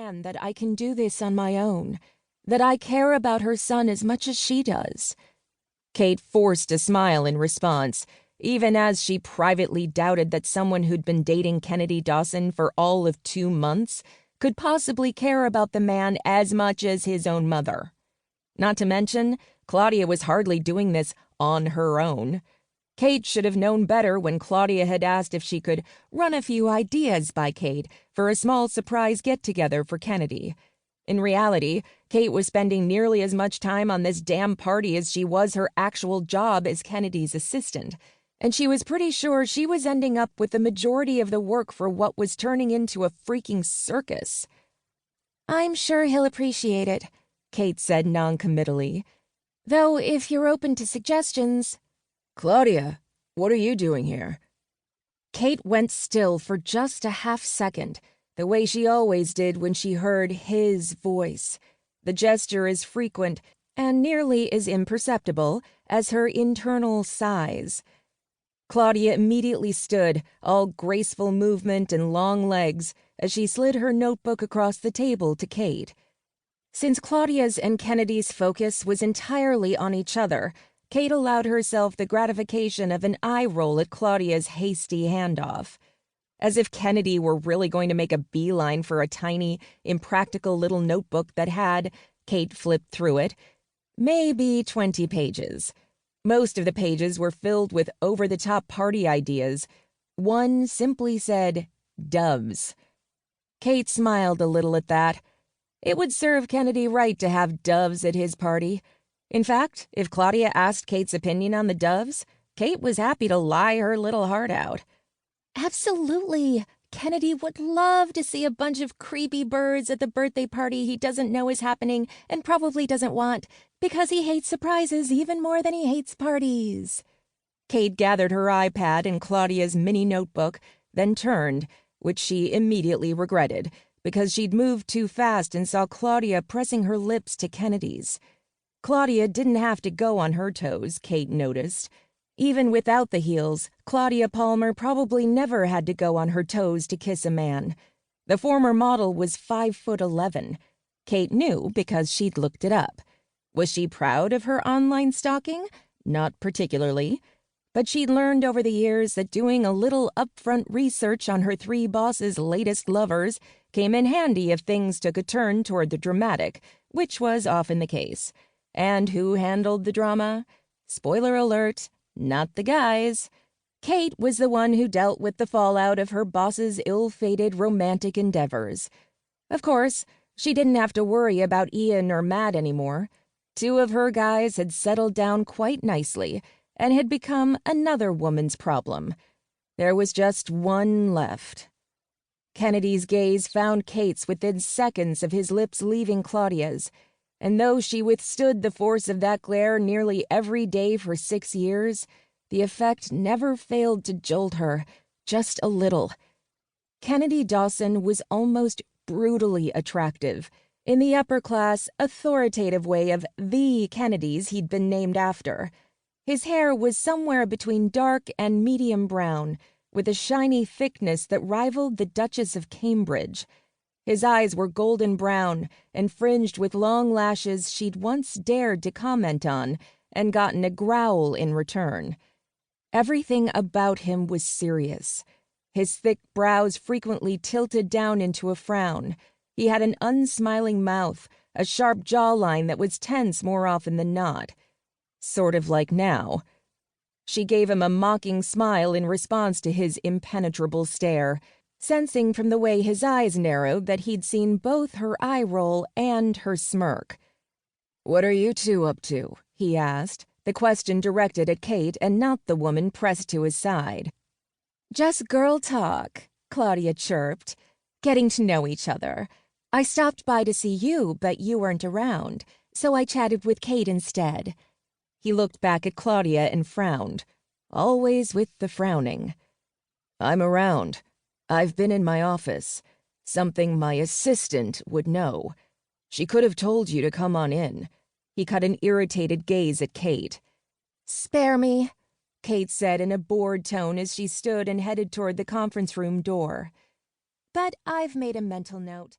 man that I can do this on my own, that I care about her son as much as she does." Kate forced a smile in response, even as she privately doubted that someone who'd been dating Kennedy Dawson for all of 2 months could possibly care about the man as much as his own mother. Not to mention, Claudia was hardly doing this on her own. Kate should have known better when Claudia had asked if she could run a few ideas by Kate for a small surprise get-together for Kennedy. In reality, Kate was spending nearly as much time on this damn party as she was her actual job as Kennedy's assistant, and she was pretty sure she was ending up with the majority of the work for what was turning into a freaking circus. "I'm sure he'll appreciate it," Kate said noncommittally. "Though if you're open to suggestions—" "Claudia, what are you doing here?" Kate went still for just a half-second, the way she always did when she heard his voice. The gesture as frequent and nearly as imperceptible as her internal sighs. Claudia immediately stood, all graceful movement and long legs, as she slid her notebook across the table to Kate. Since Claudia's and Kennedy's focus was entirely on each other, Kate allowed herself the gratification of an eye roll at Claudia's hasty handoff. As if Kennedy were really going to make a beeline for a tiny, impractical little notebook that had, Kate flipped through it, maybe 20 pages. Most of the pages were filled with over-the-top party ideas. One simply said, "Doves." Kate smiled a little at that. It would serve Kennedy right to have doves at his party. In fact, if Claudia asked Kate's opinion on the doves, Kate was happy to lie her little heart out. "Absolutely. Kennedy would love to see a bunch of creepy birds at the birthday party he doesn't know is happening and probably doesn't want, because he hates surprises even more than he hates parties." Kate gathered her iPad and Claudia's mini notebook, then turned, which she immediately regretted, because she'd moved too fast and saw Claudia pressing her lips to Kennedy's. Claudia didn't have to go on her toes, Kate noticed. Even without the heels, Claudia Palmer probably never had to go on her toes to kiss a man. The former model was 5'11". Kate knew because she'd looked it up. Was she proud of her online stalking? Not particularly. But she'd learned over the years that doing a little upfront research on her 3 bosses' latest lovers came in handy if things took a turn toward the dramatic, which was often the case. And who handled the drama? Spoiler alert, not the guys. Kate was the one who dealt with the fallout of her boss's ill-fated romantic endeavors. Of course, she didn't have to worry about Ian or Matt anymore. 2 of her guys had settled down quite nicely and had become another woman's problem. There was just one left. Kennedy's gaze found Kate's within seconds of his lips leaving Claudia's, and though she withstood the force of that glare nearly every day for 6 years, the effect never failed to jolt her, just a little. Kennedy Dawson was almost brutally attractive, in the upper-class, authoritative way of the Kennedys he'd been named after. His hair was somewhere between dark and medium brown, with a shiny thickness that rivaled the Duchess of Cambridge. His eyes were golden brown and fringed with long lashes she'd once dared to comment on and gotten a growl in return. Everything about him was serious. His thick brows frequently tilted down into a frown. He had an unsmiling mouth, a sharp jawline that was tense more often than not. Sort of like now. She gave him a mocking smile in response to his impenetrable stare, sensing from the way his eyes narrowed that he'd seen both her eye roll and her smirk. "What are you 2 up to?" he asked, the question directed at Kate and not the woman pressed to his side. "Just girl talk," Claudia chirped. "Getting to know each other. I stopped by to see you, but you weren't around, so I chatted with Kate instead." He looked back at Claudia and frowned, always with the frowning. "I'm around. I've been in my office. Something my assistant would know. She could have told you to come on in." He cut an irritated gaze at Kate. "Spare me," Kate said in a bored tone as she stood and headed toward the conference room door. "But I've made a mental note.